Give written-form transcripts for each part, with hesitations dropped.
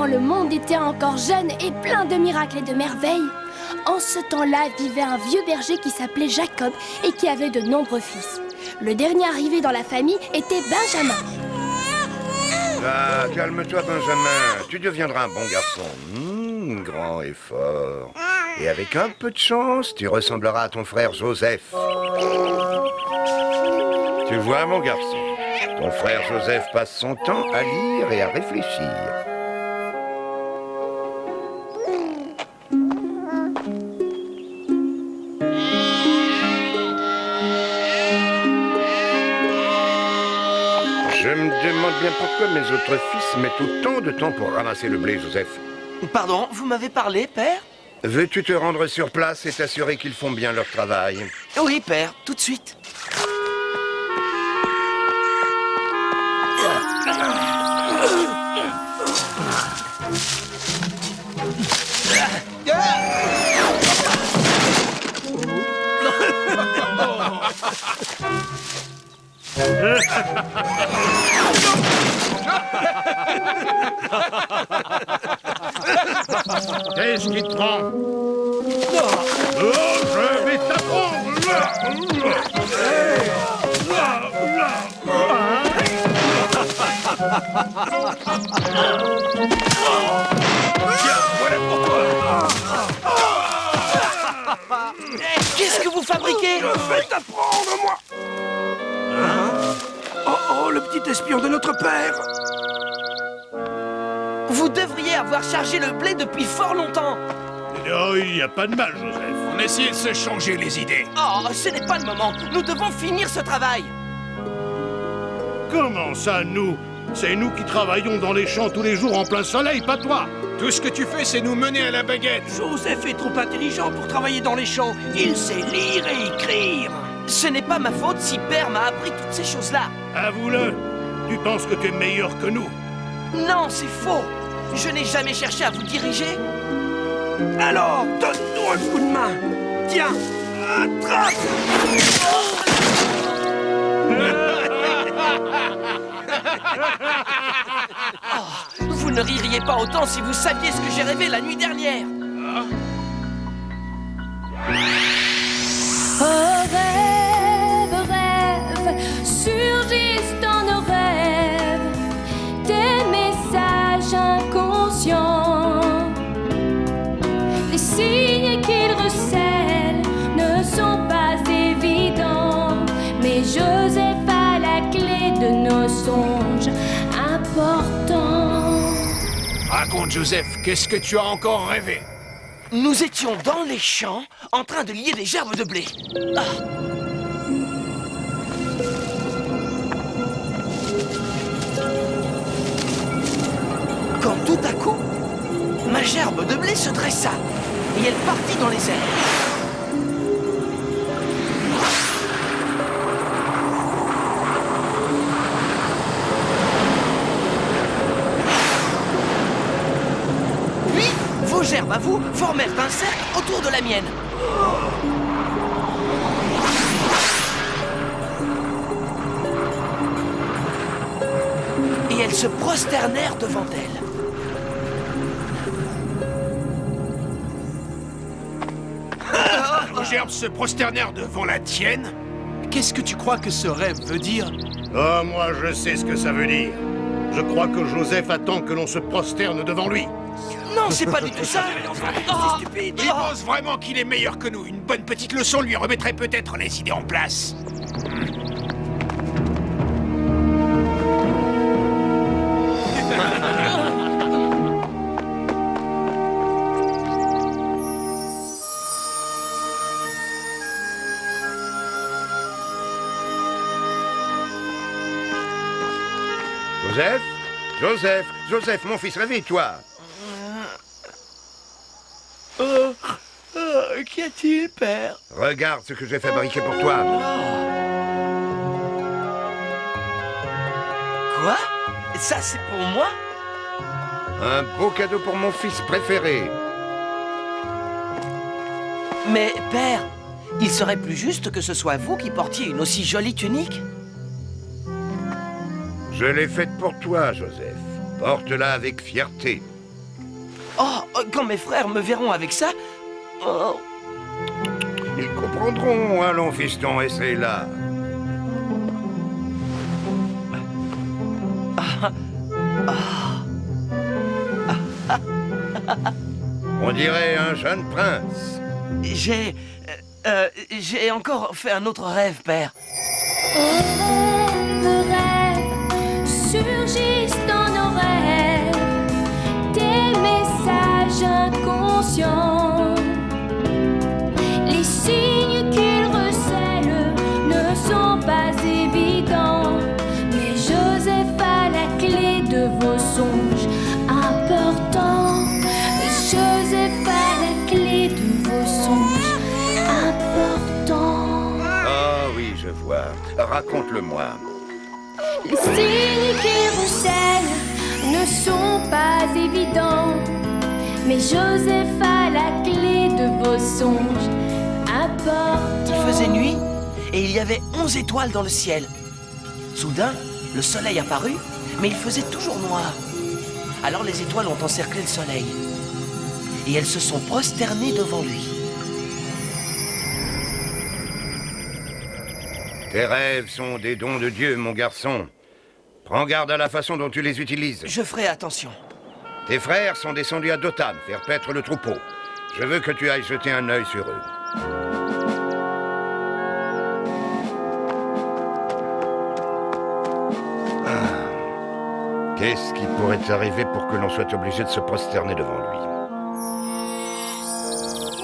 quand le monde était encore jeune et plein de miracles et de merveilles, en ce temps-là vivait un vieux berger qui s'appelait Jacob et qui avait de nombreux fils. Le dernier arrivé dans la famille était Benjamin. Ah, calme-toi, Benjamin. Tu deviendras un bon garçon. Grand et fort. Et avec un peu de chance, tu ressembleras à ton frère Joseph. Tu vois, mon garçon, ton frère Joseph passe son temps à lire et à réfléchir. Je me demande bien pourquoi mes autres fils mettent autant de temps pour ramasser le blé, Joseph. Pardon, vous m'avez parlé, père? Veux-tu te rendre sur place et t'assurer qu'ils font bien leur travail? Oui, père, tout de suite. Qu'est-ce qui te prend? Oh, je vais t'apprendre! Tiens, voilà pour toi! Qu'est-ce que vous fabriquez? Je vais t'apprendre, moi! Oh, le petit espion de notre père! Vous devriez avoir chargé le blé depuis fort longtemps. Oh, il n'y a pas de mal, Joseph. On essaie de se changer les idées. Oh, ce n'est pas le moment. Nous devons finir ce travail. Comment ça, nous? C'est nous qui travaillons dans les champs tous les jours en plein soleil, pas toi. Tout ce que tu fais, c'est nous mener à la baguette. Joseph est trop intelligent pour travailler dans les champs. Il sait lire et écrire. Ce n'est pas ma faute si père m'a appris toutes ces choses-là. Avoue-le. Tu penses que tu es meilleur que nous. Non, c'est faux. Je n'ai jamais cherché à vous diriger. Alors, donne-nous un coup de main. Tiens, attrape. Vous ne ririez pas autant si vous saviez ce que j'ai rêvé la nuit dernière. Oh rêve, rêve, surgissent dans nos rêves des messages inconscients. Les signes qu'ils recèlent ne sont pas évidents, mais Joseph a la clé de nos songes importants. Raconte, Joseph, qu'est-ce que tu as encore rêvé? Nous étions dans les champs, en train de lier des gerbes de blé. Ah. Quand tout à coup, ma gerbe de blé se dressa et elle partit dans les airs. Puis, vos gerbes à vous formèrent un cercle autour de la mienne. Et elles se prosternèrent devant elle. Nos gerbes se prosternèrent devant la tienne? Qu'est-ce que tu crois que ce rêve veut dire? Oh, moi, je sais ce que ça veut dire. Je crois que Joseph attend que l'on se prosterne devant lui. Non, c'est pas du tout ça. Oh, Il pense vraiment qu'il est meilleur que nous. Une bonne petite leçon lui remettrait peut-être les idées en place. Joseph? Joseph? Joseph, mon fils, réveille-toi! Qu'y a-t-il, père? Regarde ce que j'ai fabriqué pour toi. Quoi? Ça, c'est pour moi? Un beau cadeau pour mon fils préféré. Mais, père, il serait plus juste que ce soit vous qui portiez une aussi jolie tunique? Je l'ai faite pour toi, Joseph. Porte-la avec fierté. Quand mes frères me verront avec ça... Oh, Ils comprendront. Allons, fiston, essaye-la. On dirait un jeune prince. j'ai encore fait un autre rêve, père. Rêves surgissent dans nos rêves, des messages inconscients. Les signes qu'ils recèlent ne sont pas évidents, mais Joseph a la clé de vos songes importants. Joseph a la clé de vos songes importants. Ah oui, je vois. Raconte-le-moi. Les signes qu'ils recèlent ne sont pas évidents, mais Joseph a la clé de vos songes importants. Il faisait nuit et il y avait 11 étoiles dans le ciel. Soudain, le soleil apparut, mais il faisait toujours noir. Alors les étoiles ont encerclé le soleil et elles se sont prosternées devant lui. Tes rêves sont des dons de Dieu, mon garçon. Prends garde à la façon dont tu les utilises. Je ferai attention. Tes frères sont descendus à Dothan faire paître le troupeau. Je veux que tu ailles jeter un œil sur eux. Qu'est-ce qui pourrait arriver pour que l'on soit obligé de se prosterner devant lui?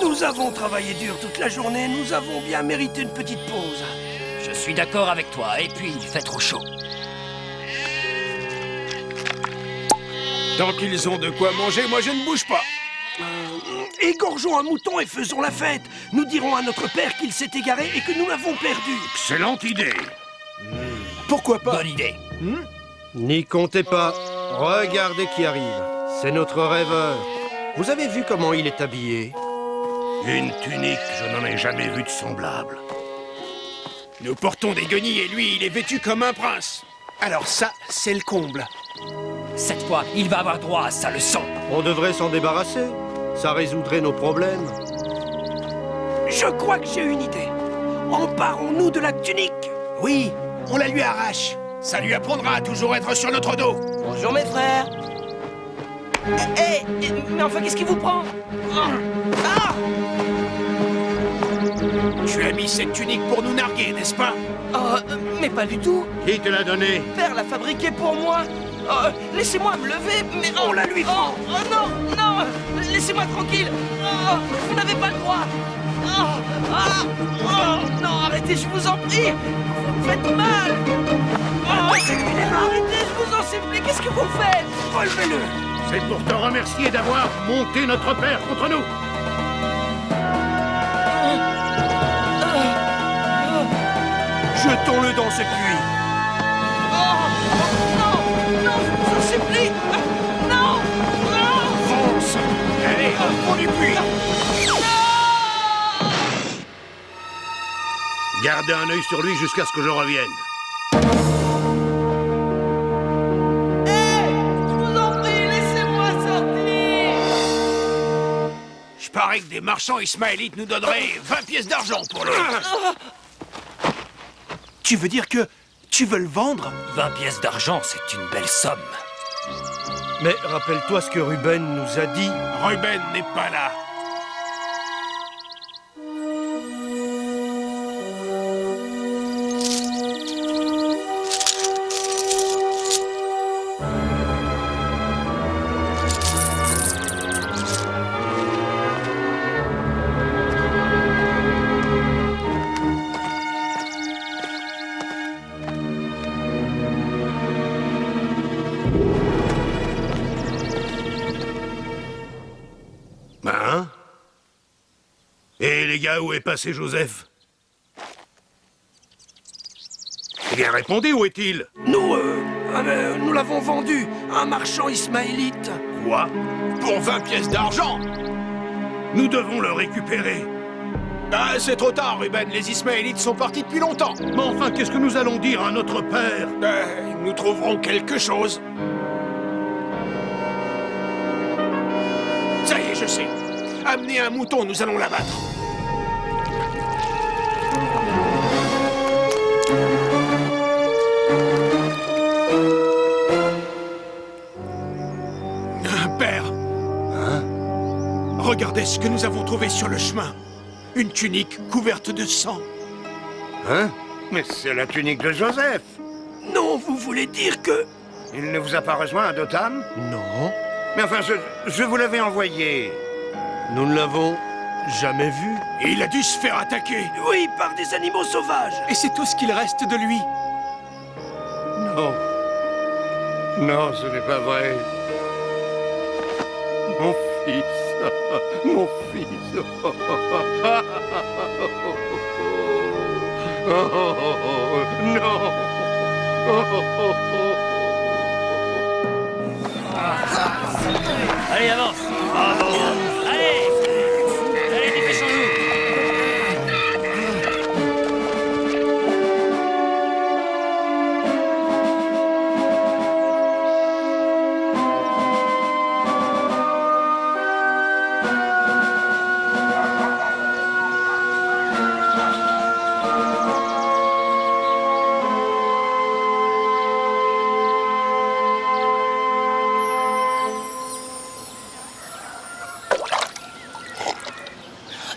Nous avons travaillé dur toute la journée, nous avons bien mérité une petite pause. Je suis d'accord avec toi, et puis il fait trop chaud. Tant qu'ils ont de quoi manger, moi je ne bouge pas. Égorgeons un mouton et faisons la fête. Nous dirons à notre père qu'il s'est égaré et que nous l'avons perdu. Excellente idée. Pourquoi pas? Bonne idée. N'y comptez pas. Regardez qui arrive. C'est notre rêveur. Vous avez vu comment il est habillé? Une tunique, je n'en ai jamais vu de semblable. Nous portons des guenilles et lui, il est vêtu comme un prince. Alors ça, c'est le comble. Cette fois, il va avoir droit à sa leçon. On devrait s'en débarrasser. Ça résoudrait nos problèmes. Je crois que j'ai une idée. Emparons-nous de la tunique. Oui, on la lui arrache. Ça lui apprendra à toujours être sur notre dos. Bonjour mes frères. Mais enfin, qu'est-ce qui vous prend? Ah! Tu as mis cette tunique pour nous narguer, n'est-ce pas? Mais pas du tout. Qui te l'a donné? Père l'a fabriqué pour moi. Laissez-moi me lever, mais... On la lui prend. Non, non. Laissez-moi tranquille. Vous n'avez pas le droit. Non, arrêtez, je vous en prie. Vous me faites mal. Arrêtez, je vous en supplie. Qu'est-ce que vous faites? Relevez-le. C'est pour te remercier d'avoir monté notre père contre nous. Jetons-le dans ce puits. Non, je vous en supplie. Non. Fonce! Allez, au fond du puits! Gardez un œil sur lui jusqu'à ce que je revienne. Je vous en prie, laissez-moi sortir. Je parie que des marchands ismaélites nous donneraient 20 pièces d'argent pour le... Tu veux dire que tu veux le vendre? 20 pièces d'argent, c'est une belle somme. Mais rappelle-toi ce que Ruben nous a dit. Ruben n'est pas là. Hein? Et les gars, où est passé Joseph? Eh bien, répondez, où est-il? Nous l'avons vendu à un marchand ismaélite. Quoi? Pour 20 pièces d'argent? Nous devons le récupérer. Ah, c'est trop tard, Ruben. Les Ismaélites sont partis depuis longtemps. Mais enfin, qu'est-ce que nous allons dire à notre père? Nous trouverons quelque chose. Amenez un mouton, nous allons l'abattre. Père. Hein? Regardez ce que nous avons trouvé sur le chemin. Une tunique couverte de sang. Hein? Mais c'est la tunique de Joseph. Non, vous voulez dire que... Il ne vous a pas rejoint à Dotham? Non, Mais enfin, je vous l'avais envoyé. nous ne l'avons jamais vu. Et il a dû se faire attaquer. Oui, par des animaux sauvages. Et c'est tout ce qu'il reste de lui. Non. Non, ce n'est pas vrai. Mon fils. Mon fils. Non. Allez, avance. Allez. Allez, dépêchons-nous.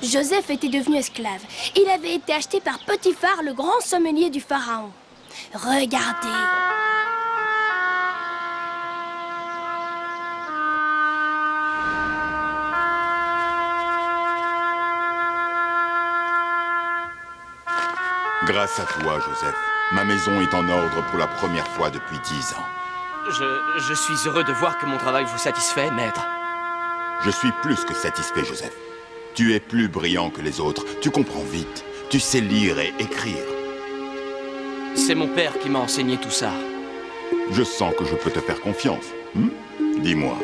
Joseph était devenu esclave. Il avait été acheté par Potiphar, le grand sommelier du pharaon. Regardez. Grâce à toi, Joseph, ma maison est en ordre pour la première fois depuis 10 ans. Je suis heureux de voir que mon travail vous satisfait, maître. Je suis plus que satisfait, Joseph. Tu es plus brillant que les autres, tu comprends vite, tu sais lire et écrire. C'est mon père qui m'a enseigné tout ça. Je sens que je peux te faire confiance. Dis-moi,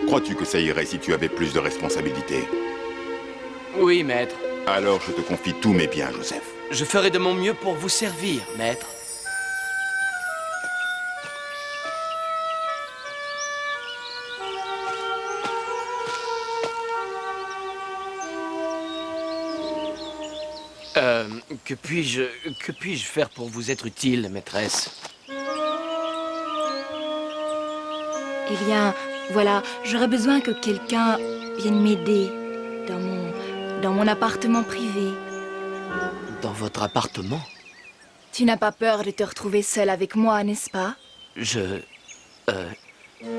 crois-tu que ça irait si tu avais plus de responsabilités? Oui, maître. Alors je te confie tous mes biens, Joseph. Je ferai de mon mieux pour vous servir, maître. Que puis-je faire pour vous être utile, maîtresse? Eh bien, voilà, j'aurais besoin que quelqu'un vienne m'aider dans mon appartement privé. Dans votre appartement? Tu n'as pas peur de te retrouver seule avec moi, n'est-ce pas?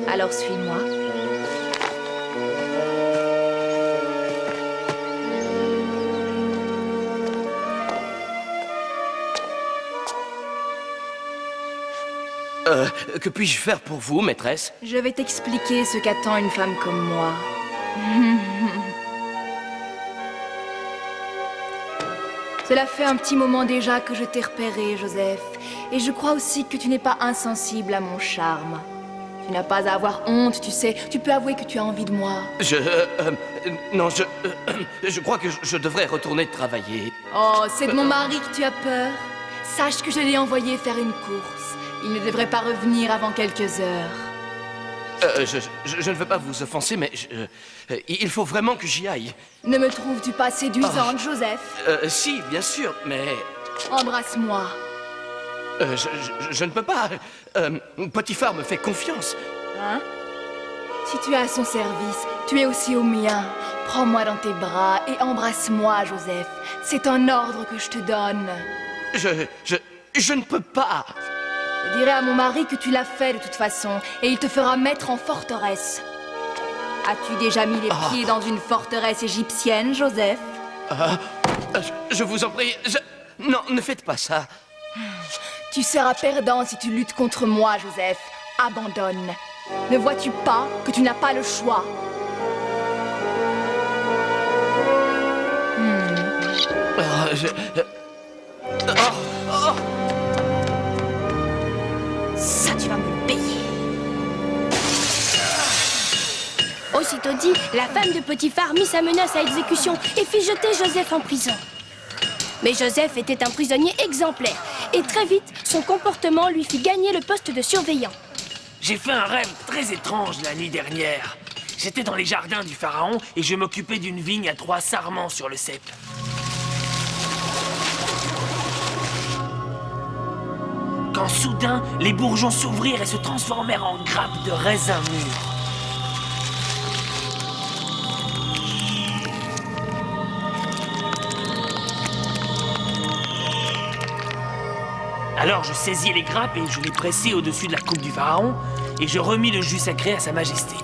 Alors suis-moi. Que puis-je faire pour vous, maîtresse? Je vais t'expliquer ce qu'attend une femme comme moi. Cela fait un petit moment déjà que je t'ai repéré, Joseph. Et je crois aussi que tu n'es pas insensible à mon charme. Tu n'as pas à avoir honte, tu sais. Tu peux avouer que tu as envie de moi. Non, je crois que je devrais retourner travailler. Oh, c'est de mon mari que tu as peur. Sache que je l'ai envoyé faire une course. Il ne devrait pas revenir avant quelques heures. Je ne veux pas vous offenser, mais il faut vraiment que j'y aille. Ne me trouves-tu pas séduisante, Joseph? Si, bien sûr, mais... Embrasse-moi. Je ne peux pas. Potiphar me fait confiance. Hein? Si tu es à son service, tu es aussi au mien. Prends-moi dans tes bras et embrasse-moi, Joseph. C'est un ordre que je te donne. Je ne peux pas. Je dirai à mon mari que tu l'as fait de toute façon, et il te fera mettre en forteresse. As-tu déjà mis les pieds dans une forteresse égyptienne, Joseph? Je vous en prie, non, ne faites pas ça. Tu seras perdant si tu luttes contre moi, Joseph. Abandonne. Ne vois-tu pas que tu n'as pas le choix? Ça, tu vas me le payer. Aussitôt dit, la femme de Potiphar mit sa menace à exécution et fit jeter Joseph en prison. Mais Joseph était un prisonnier exemplaire et très vite, son comportement lui fit gagner le poste de surveillant. J'ai fait un rêve très étrange la nuit dernière. J'étais dans les jardins du pharaon et je m'occupais d'une vigne à 3 sarments sur le cep. Quand soudain, les bourgeons s'ouvrirent et se transformèrent en grappes de raisins mûrs. Alors je saisis les grappes et je les pressai au-dessus de la coupe du pharaon et je remis le jus sacré à sa majesté.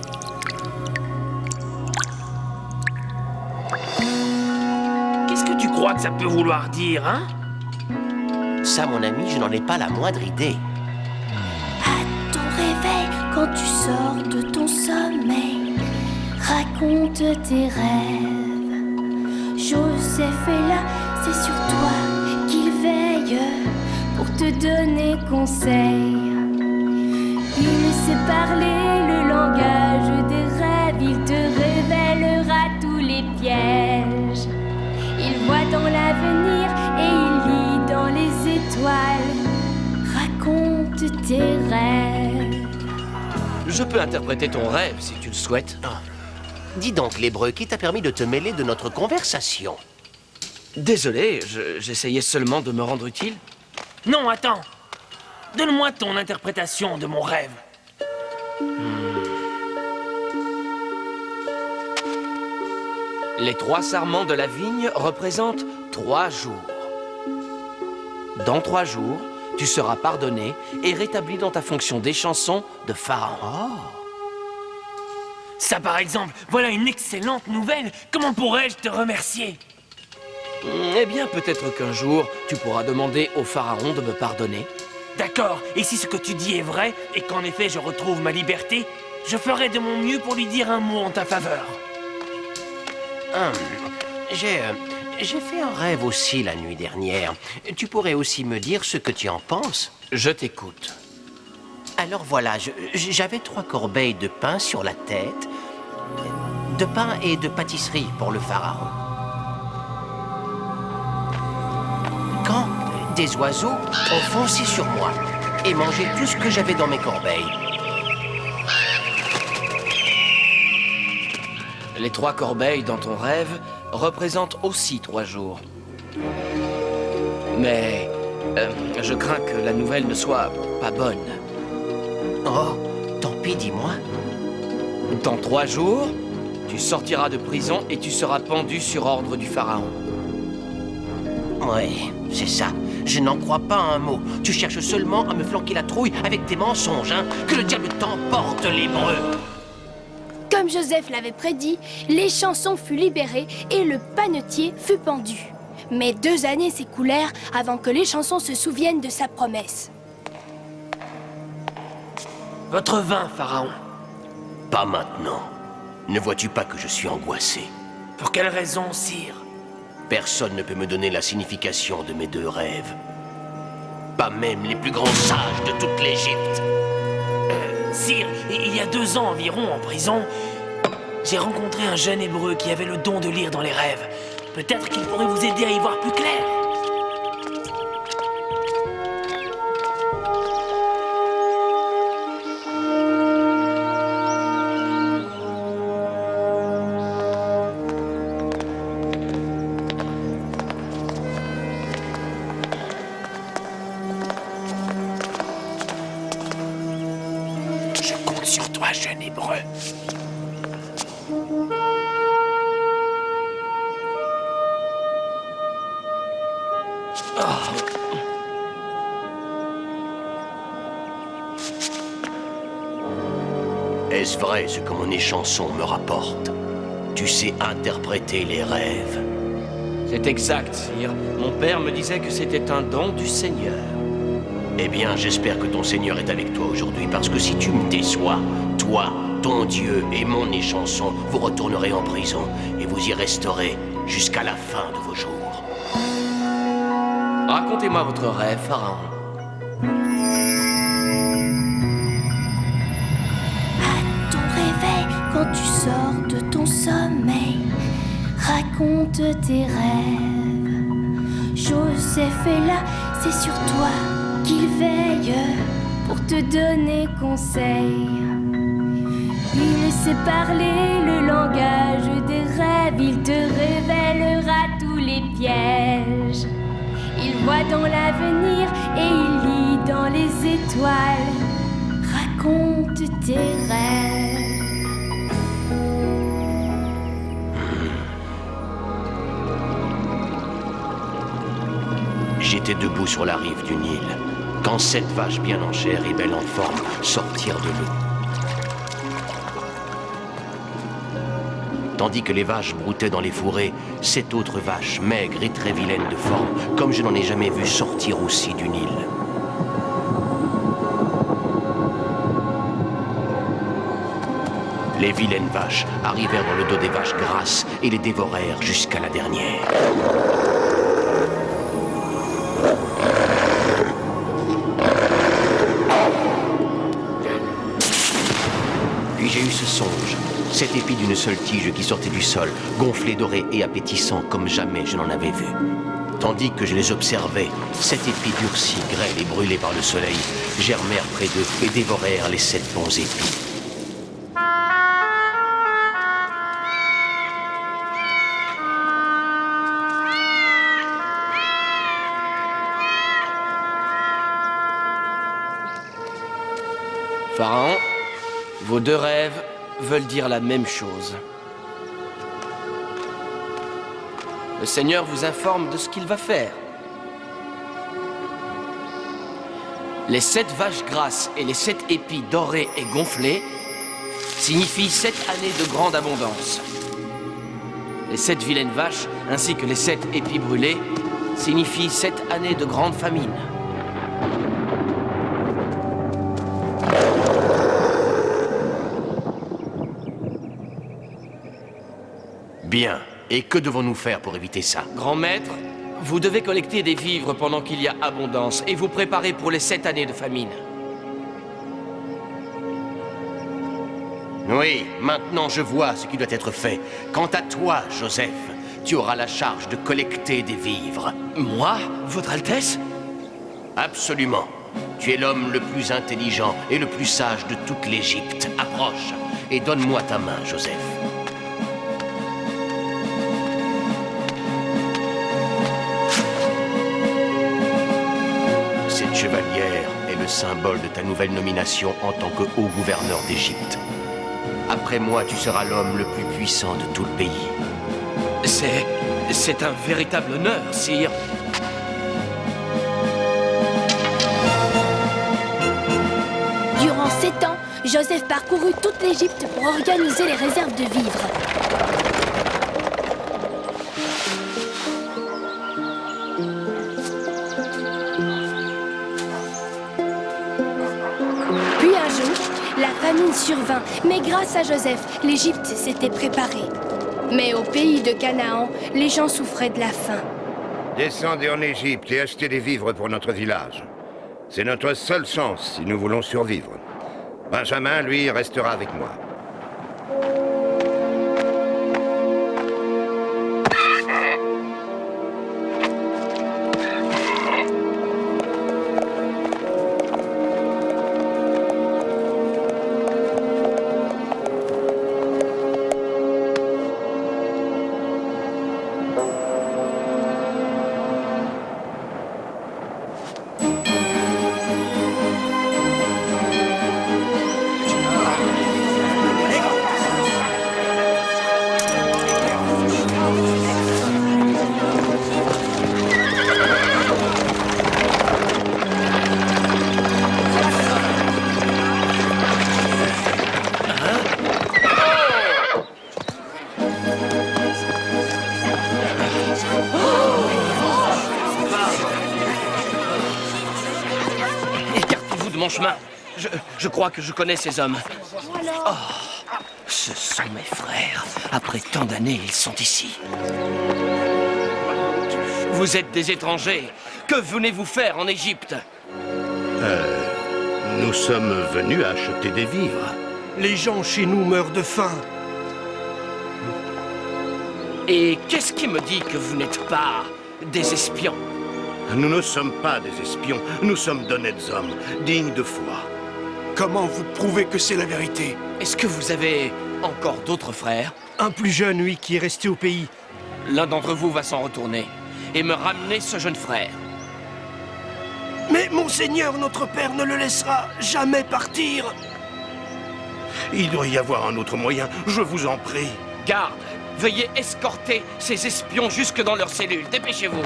Qu'est-ce que tu crois que ça peut vouloir dire, hein? Ça, mon ami, je n'en ai pas la moindre idée. À ton réveil, quand tu sors de ton sommeil, raconte tes rêves. Joseph est là, c'est sur toi qu'il veille pour te donner conseil. Il sait parler le langage des rêves, il te révélera tous les pièges. Il voit dans l'avenir et il lit dans les étoiles. Raconte tes rêves. Je peux interpréter ton rêve si tu le souhaites. Dis donc, l'hébreu, qui t'a permis de te mêler de notre conversation? Désolé, j'essayais seulement de me rendre utile. Non, attends. Donne-moi ton interprétation de mon rêve. Les 3 sarments de la vigne représentent 3 jours. Dans 3 jours, tu seras pardonné et rétabli dans ta fonction d'échanson de pharaon. Ça, par exemple, voilà une excellente nouvelle. Comment pourrais-je te remercier? Eh bien, peut-être qu'un jour, tu pourras demander au pharaon de me pardonner. D'accord, et si ce que tu dis est vrai, et qu'en effet je retrouve ma liberté, je ferai de mon mieux pour lui dire un mot en ta faveur. J'ai fait un rêve aussi la nuit dernière. Tu pourrais aussi me dire ce que tu en penses? Je t'écoute. Alors voilà, j'avais 3 corbeilles de pain sur la tête. De pain et de pâtisserie pour le pharaon. Quand des oiseaux ont foncé sur moi et mangé tout ce que j'avais dans mes corbeilles. Les 3 corbeilles dans ton rêve représentent aussi 3 jours. Mais je crains que la nouvelle ne soit pas bonne. Oh, tant pis, dis-moi. Dans 3 jours, tu sortiras de prison et tu seras pendu sur ordre du pharaon. Oui, c'est ça. Je n'en crois pas un mot. Tu cherches seulement à me flanquer la trouille avec tes mensonges, hein? Que le diable t'emporte, l'hébreu! Comme Joseph l'avait prédit, l'échanson fut libéré et le panetier fut pendu. Mais 2 années s'écoulèrent avant que l'échanson se souvienne de sa promesse. Votre vin, pharaon. Pas maintenant. Ne vois-tu pas que je suis angoissé? Pour quelle raison, sire? Personne ne peut me donner la signification de mes 2 rêves. Pas même les plus grands sages de toute l'Égypte. Sire, il y a 2 ans environ, en prison, j'ai rencontré un jeune hébreu qui avait le don de lire dans les rêves. Peut-être qu'il pourrait vous aider à y voir plus clair. Je compte sur toi, jeune hébreu. Est-ce vrai ce que mon échanson me rapporte? Tu sais interpréter les rêves. C'est exact, sire. Mon père me disait que c'était un don du Seigneur. Eh bien, j'espère que ton Seigneur est avec toi aujourd'hui, parce que si tu me déçois, toi, ton Dieu et mon échanson, vous retournerez en prison et vous y resterez jusqu'à la fin de vos jours. Racontez-moi votre rêve, pharaon. À ton réveil, quand tu sors de ton sommeil, raconte tes rêves. Joseph est là, c'est sur toi qu'il veille pour te donner conseil. Il sait parler le langage des rêves, il te révélera tous les pièges. Il voit dans l'avenir et il lit dans les étoiles. Raconte tes rêves. J'étais debout sur la rive du Nil, quand 7 vaches bien en chair et belles en forme sortirent de l'eau. Tandis que les vaches broutaient dans les fourrés, 7 autres vaches, maigres et très vilaines de forme, comme je n'en ai jamais vu sortir aussi du Nil. Les vilaines vaches arrivèrent dans le dos des vaches grasses et les dévorèrent jusqu'à la dernière. Puis j'ai eu ce songe, cet épi d'une seule tige qui sortait du sol, gonflé, doré et appétissant comme jamais je n'en avais vu. Tandis que je les observais, cet épi durci, grêle et brûlé par le soleil, germèrent près d'eux et dévorèrent les 7 bons épis. Pharaon, vos 2 rêves veulent dire la même chose. Le Seigneur vous informe de ce qu'il va faire. Les 7 vaches grasses et les 7 épis dorés et gonflés signifient 7 années de grande abondance. Les 7 vilaines vaches ainsi que les 7 épis brûlés signifient 7 années de grande famine. Bien. Et que devons-nous faire pour éviter ça? Grand maître, vous devez collecter des vivres pendant qu'il y a abondance et vous préparer pour les 7 années de famine. Oui, maintenant je vois ce qui doit être fait. Quant à toi, Joseph, tu auras la charge de collecter des vivres. Moi, Votre Altesse? Absolument. Tu es l'homme le plus intelligent et le plus sage de toute l'Égypte. Approche et donne-moi ta main, Joseph. Cette chevalière est le symbole de ta nouvelle nomination en tant que haut gouverneur d'Égypte. Après moi, tu seras l'homme le plus puissant de tout le pays. C'est un véritable honneur, sire. Durant 7 ans, Joseph parcourut toute l'Égypte pour organiser les réserves de vivres. Puis un jour, la famine survint, mais grâce à Joseph, l'Égypte s'était préparée. Mais au pays de Canaan, les gens souffraient de la faim. Descendez en Égypte et achetez des vivres pour notre village. C'est notre seule chance si nous voulons survivre. Benjamin, lui, restera avec moi. Écartez-vous de mon chemin. Je crois que je connais ces hommes. Oh, ce sont mes frères. Après tant d'années, ils sont ici. Vous êtes des étrangers. Que venez-vous faire en Égypte? Nous sommes venus acheter des vivres. Les gens chez nous meurent de faim. Et qu'est-ce qui me dit que vous n'êtes pas des espions? Nous ne sommes pas des espions, nous sommes d'honnêtes hommes, dignes de foi. Comment vous prouvez que c'est la vérité? Est-ce que vous avez encore d'autres frères? Un plus jeune, oui, qui est resté au pays. L'un d'entre vous va s'en retourner et me ramener ce jeune frère. Mais monseigneur, notre père ne le laissera jamais partir. Il doit y avoir un autre moyen, je vous en prie. Garde, veuillez escorter ces espions jusque dans leur cellule. Dépêchez-vous.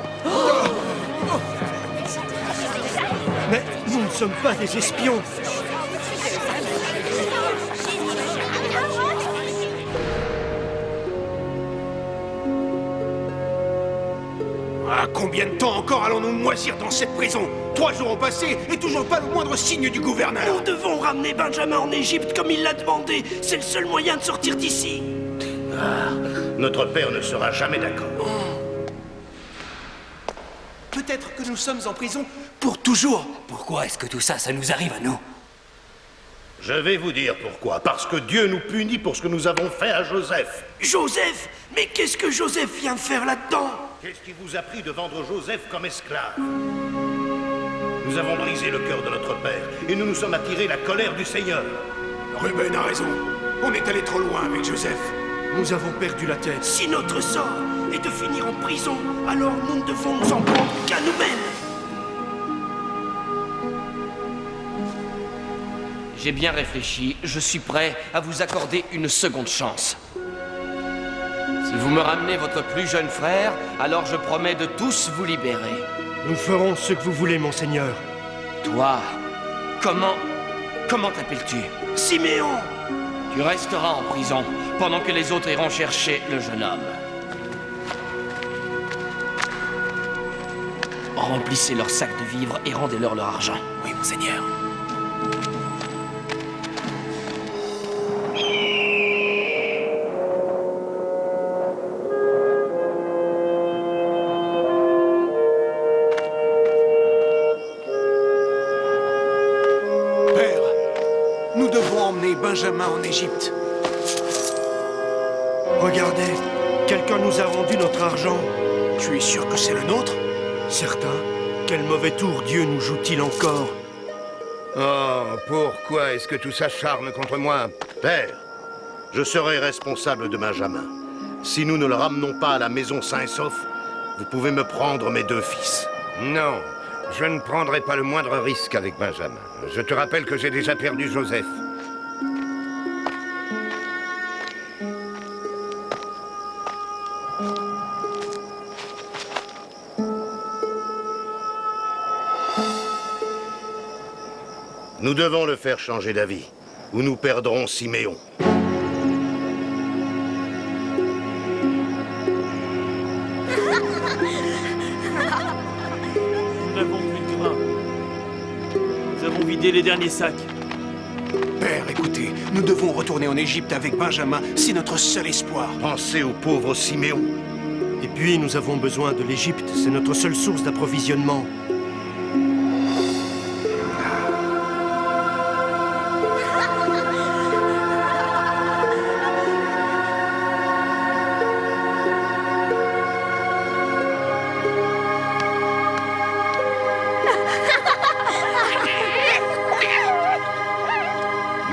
Mais nous ne sommes pas des espions. Ah, combien de temps encore allons-nous moisir dans cette prison? 3 jours ont passé et toujours pas le moindre signe du gouverneur. Nous devons ramener Benjamin en Égypte comme il l'a demandé. C'est le seul moyen de sortir d'ici. Notre père ne sera jamais d'accord. Peut-être que nous sommes en prison pour toujours. Pourquoi est-ce que tout ça, ça nous arrive à nous? Je vais vous dire pourquoi. Parce que Dieu nous punit pour ce que nous avons fait à Joseph. Joseph? Mais qu'est-ce que Joseph vient faire là-dedans? Qu'est-ce qui vous a pris de vendre Joseph comme esclave? Nous avons brisé le cœur de notre père et nous nous sommes attirés la colère du Seigneur. Ruben a raison. On est allé trop loin avec Joseph. Nous avons perdu la tête. Si notre sort est de finir en prison, alors nous ne devons nous en prendre qu'à nous-mêmes. J'ai bien réfléchi. Je suis prêt à vous accorder une seconde chance. Si vous me ramenez votre plus jeune frère, alors je promets de tous vous libérer. Nous ferons ce que vous voulez, monseigneur. Toi, comment t'appelles-tu? Siméon! Tu resteras en prison pendant que les autres iront chercher le jeune homme. Remplissez leurs sacs de vivres et rendez-leur leur argent. Oui, monseigneur. Père, nous devons emmener Benjamin en Égypte. Regardez, quelqu'un nous a rendu notre argent. Tu es sûr que c'est le nôtre? Certain. Quel mauvais tour Dieu nous joue-t-il encore? Oh, pourquoi est-ce que tout s'acharne contre moi? Père, je serai responsable de Benjamin. Si nous ne le ramenons pas à la maison sain et sauf, vous pouvez me prendre mes 2 fils. Non, je ne prendrai pas le moindre risque avec Benjamin. Je te rappelle que j'ai déjà perdu Joseph. Nous devons le faire changer d'avis, ou nous perdrons Siméon. Nous n'avons plus de grain. Nous avons vidé les derniers sacs. Père, écoutez, nous devons retourner en Égypte avec Benjamin. C'est notre seul espoir. Pensez au pauvre Siméon. Et puis, nous avons besoin de l'Égypte. C'est notre seule source d'approvisionnement.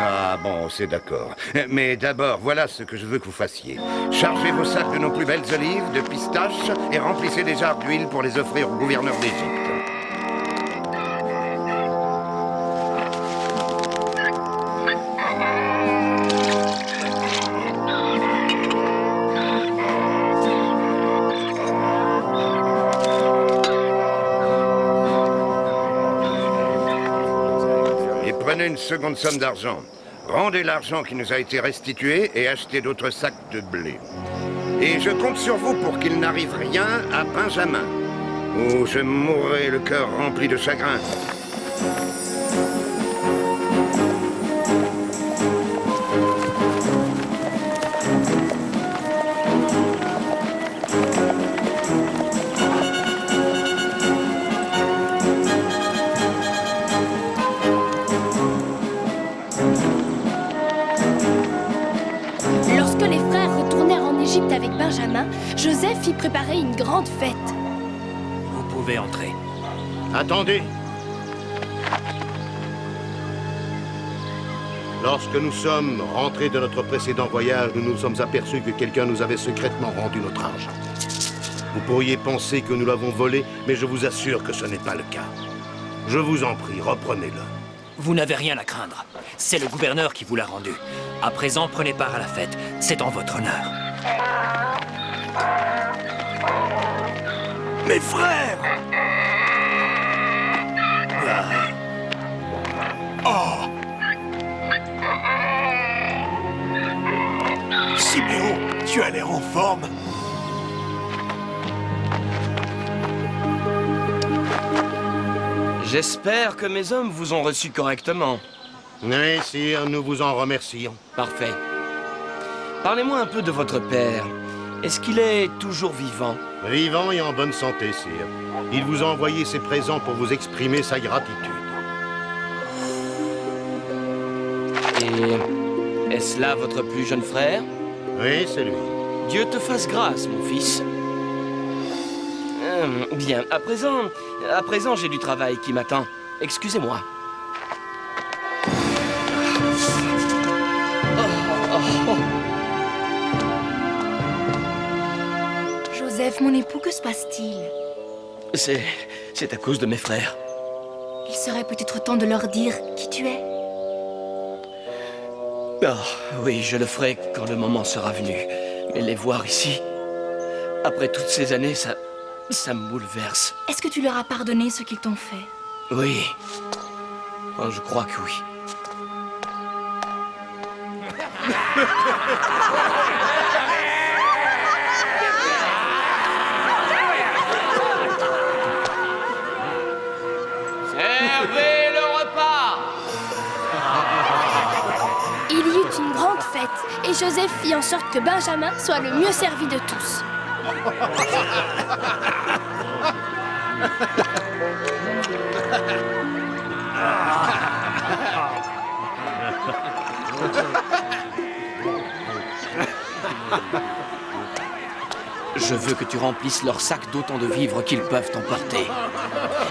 Ah bon, c'est d'accord. Mais d'abord, voilà ce que je veux que vous fassiez. Chargez vos sacs de nos plus belles olives, de pistaches, et remplissez des jarres d'huile pour les offrir au gouverneur d'Égypte. Et prenez une seconde somme d'argent. Rendez l'argent qui nous a été restitué et achetez d'autres sacs de blé. Et je compte sur vous pour qu'il n'arrive rien à Benjamin, ou je mourrai le cœur rempli de chagrin. Lorsque les frères retournèrent en Égypte avec Benjamin, Joseph fit préparer une grande fête. Vous pouvez entrer. Attendez. Lorsque nous sommes rentrés de notre précédent voyage, nous nous sommes aperçus que quelqu'un nous avait secrètement rendu notre argent. Vous pourriez penser que nous l'avons volé, mais je vous assure que ce n'est pas le cas. Je vous en prie, reprenez-le. Vous n'avez rien à craindre. C'est le gouverneur qui vous l'a rendu. À présent, prenez part à la fête. C'est en votre honneur. Mes frères! Oh! Siméon, tu as l'air en forme. J'espère que mes hommes vous ont reçu correctement. Oui, sire, nous vous en remercions. Parfait. Parlez-moi un peu de votre père. Est-ce qu'il est toujours vivant? Vivant et en bonne santé, sire. Il vous a envoyé ses présents pour vous exprimer sa gratitude. Et est-ce là votre plus jeune frère? Oui, c'est lui. Dieu te fasse grâce, mon fils. Bien, à présent j'ai du travail qui m'attend. Excusez-moi. Joseph, mon époux, que se passe-t-il? C'est à cause de mes frères. Il serait peut-être temps de leur dire qui tu es. Oh, oui, je le ferai quand le moment sera venu. Mais les voir ici, après toutes ces années, ça me bouleverse. Est-ce que tu leur as pardonné ce qu'ils t'ont fait? Oui. Oh, je crois que oui. Servez le repas! Il y eut une grande fête, et Joseph fit en sorte que Benjamin soit le mieux servi de tous. Je veux que tu remplisses leur sac d'autant de vivres qu'ils peuvent emporter.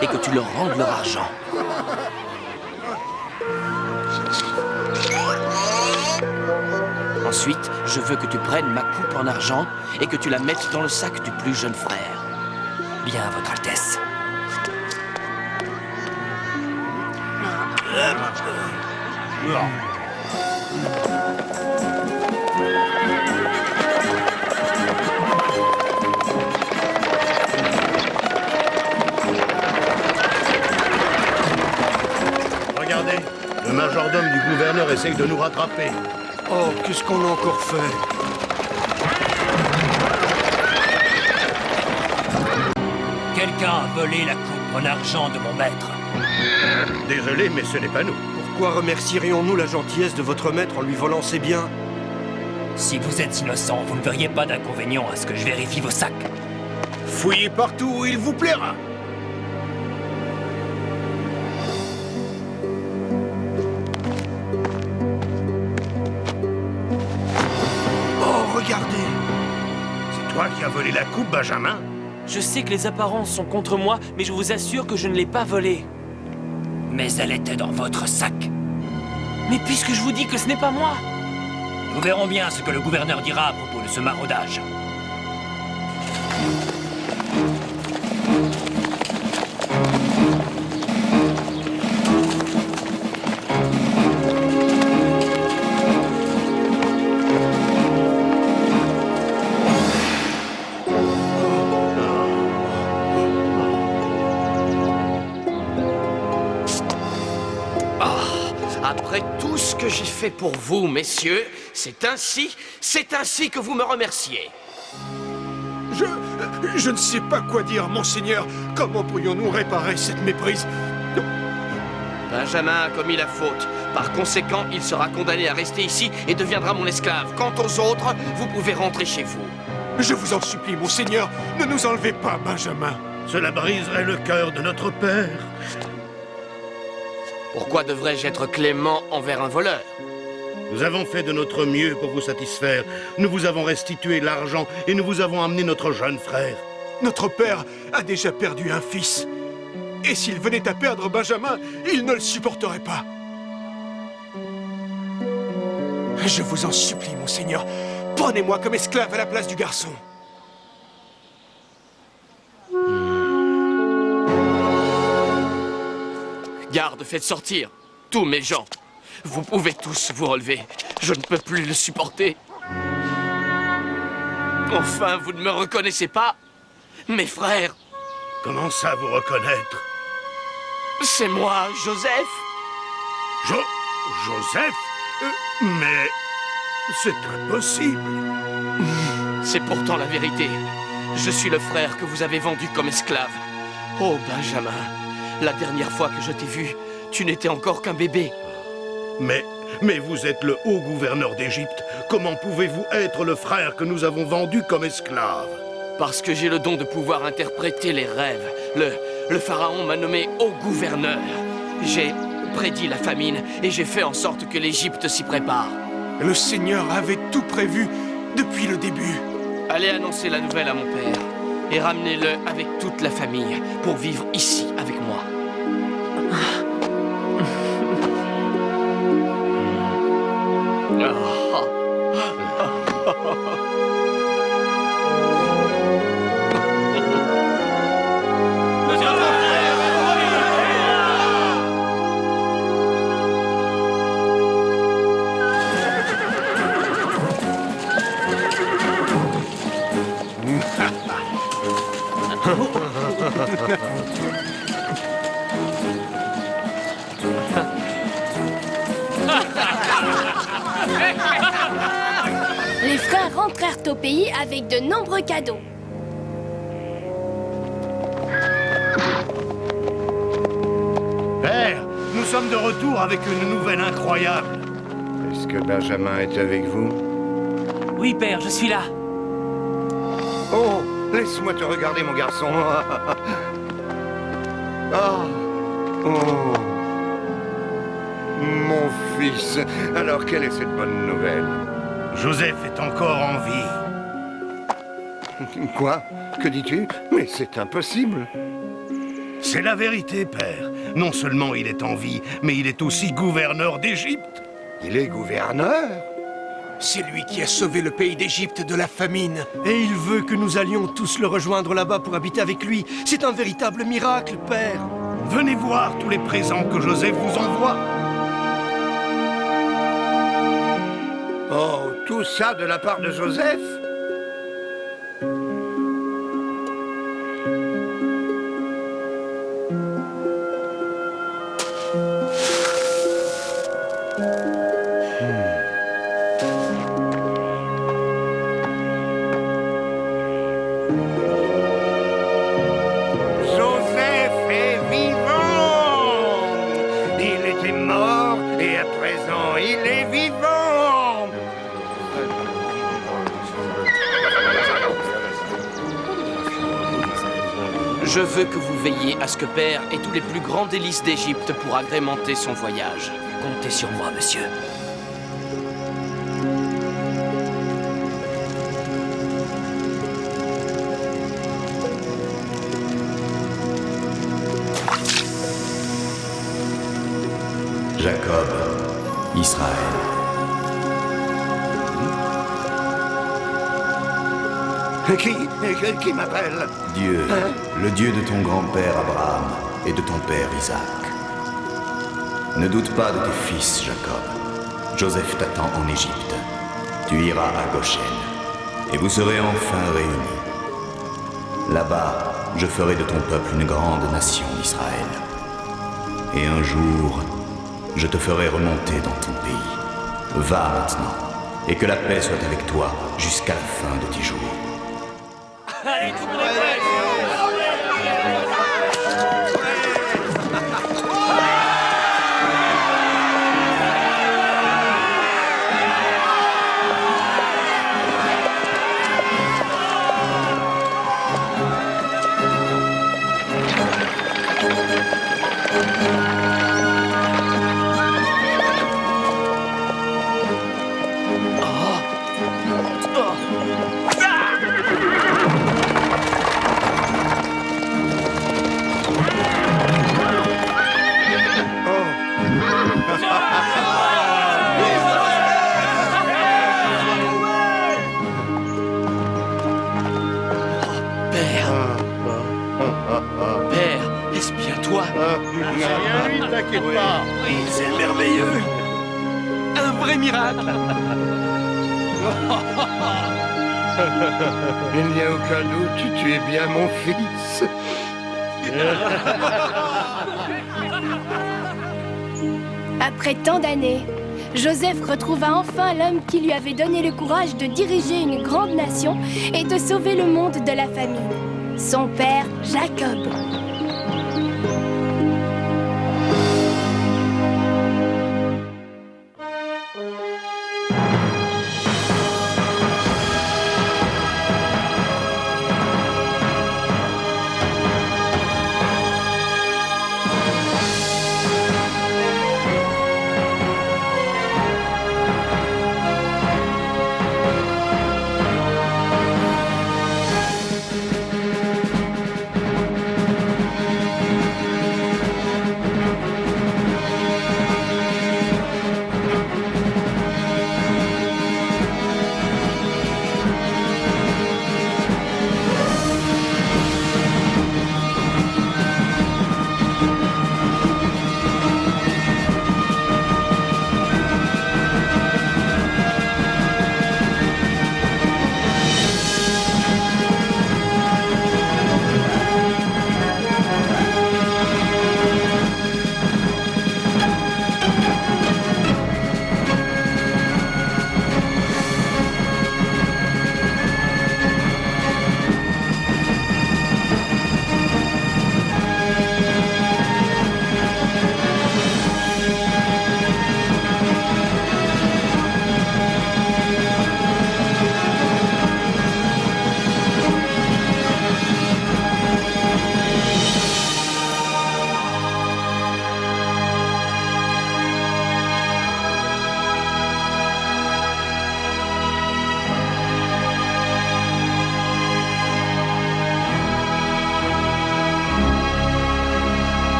Et que tu leur rendes leur argent. Ensuite, je veux que tu prennes ma coupe en argent et que tu la mettes dans le sac du plus jeune frère. Bien, Votre Altesse. Regardez, le majordome du gouverneur essaye de nous rattraper. Oh, qu'est-ce qu'on a encore fait? Quelqu'un a volé la coupe en argent de mon maître. Désolé, mais ce n'est pas nous. Pourquoi remercierions-nous la gentillesse de votre maître en lui volant ses biens? Si vous êtes innocent, vous ne verriez pas d'inconvénient à ce que je vérifie vos sacs. Fouillez partout où il vous plaira. Oh, regardez! C'est toi qui as volé la coupe, Benjamin? Je sais que les apparences sont contre moi, mais je vous assure que je ne l'ai pas volée. Mais elle était dans votre sac. Mais puisque je vous dis que ce n'est pas moi! Nous verrons bien ce que le gouverneur dira à propos de ce maraudage. Après tout ce que j'ai fait pour vous, messieurs, c'est ainsi que vous me remerciez. Je ne sais pas quoi dire, monseigneur. Comment pourrions-nous réparer cette méprise? Benjamin a commis la faute. Par conséquent, il sera condamné à rester ici et deviendra mon esclave. Quant aux autres, vous pouvez rentrer chez vous. Je vous en supplie, monseigneur, ne nous enlevez pas, Benjamin. Cela briserait le cœur de notre père. Pourquoi devrais-je être clément envers un voleur? Nous avons fait de notre mieux pour vous satisfaire. Nous vous avons restitué l'argent et nous vous avons amené notre jeune frère. Notre père a déjà perdu un fils. Et s'il venait à perdre Benjamin, il ne le supporterait pas. Je vous en supplie, mon seigneur. Prenez-moi comme esclave à la place du garçon. Garde, faites sortir tous mes gens. Vous pouvez tous vous relever. Je ne peux plus le supporter. Enfin, vous ne me reconnaissez pas? Mes frères? Comment ça, vous reconnaître? C'est moi, Joseph. Joseph? Mais... c'est impossible. C'est pourtant la vérité. Je suis le frère que vous avez vendu comme esclave. Oh, Benjamin, la dernière fois que je t'ai vu, tu n'étais encore qu'un bébé. Mais vous êtes le haut gouverneur d'Égypte. Comment pouvez-vous être le frère que nous avons vendu comme esclave? Parce que j'ai le don de pouvoir interpréter les rêves. Le pharaon m'a nommé haut gouverneur. J'ai prédit la famine et j'ai fait en sorte que l'Égypte s'y prépare. Le Seigneur avait tout prévu depuis le début. Allez annoncer la nouvelle à mon père et ramenez-le avec toute la famille pour vivre ici avec moi. Les frères rentrèrent au pays avec de nombreux cadeaux. Père, nous sommes de retour avec une nouvelle incroyable. Est-ce que Benjamin est avec vous? Oui, père, je suis là. Oh, laisse-moi te regarder, mon garçon. Oh. Mon fils. Alors, quelle est cette bonne nouvelle? Joseph est encore en vie. Quoi? Que dis-tu? Mais c'est impossible. C'est la vérité, père. Non seulement il est en vie, mais il est aussi gouverneur d'Égypte. Il est gouverneur? C'est lui qui a sauvé le pays d'Égypte de la famine. Et il veut que nous allions tous le rejoindre là-bas pour habiter avec lui. C'est un véritable miracle, père. Venez voir tous les présents que Joseph vous envoie. Oh, tout ça de la part de Joseph? Joseph est vivant! Il était mort et à présent il est vivant! Je veux que vous veilliez à ce que Père ait tous les plus grands délices d'Égypte pour agrémenter son voyage. Comptez sur moi, monsieur. Jacob, Israël. Qui m'appelle? Dieu, le Dieu de ton grand-père Abraham et de ton père Isaac. Ne doute pas de tes fils, Jacob. Joseph t'attend en Égypte. Tu iras à Goshen, et vous serez enfin réunis. Là-bas, je ferai de ton peuple une grande nation d'Israël. Et un jour, je te ferai remonter dans ton pays. Va maintenant, et que la paix soit avec toi jusqu'à la fin de tes jours. Allez, tout le monde est prêt. Oui, t'inquiète pas. Oui, c'est merveilleux. Un vrai miracle. Il n'y a aucun doute, tu es bien mon fils. Après tant d'années, Joseph retrouva enfin l'homme qui lui avait donné le courage de diriger une grande nation et de sauver le monde de la famine. Son père, Jacob.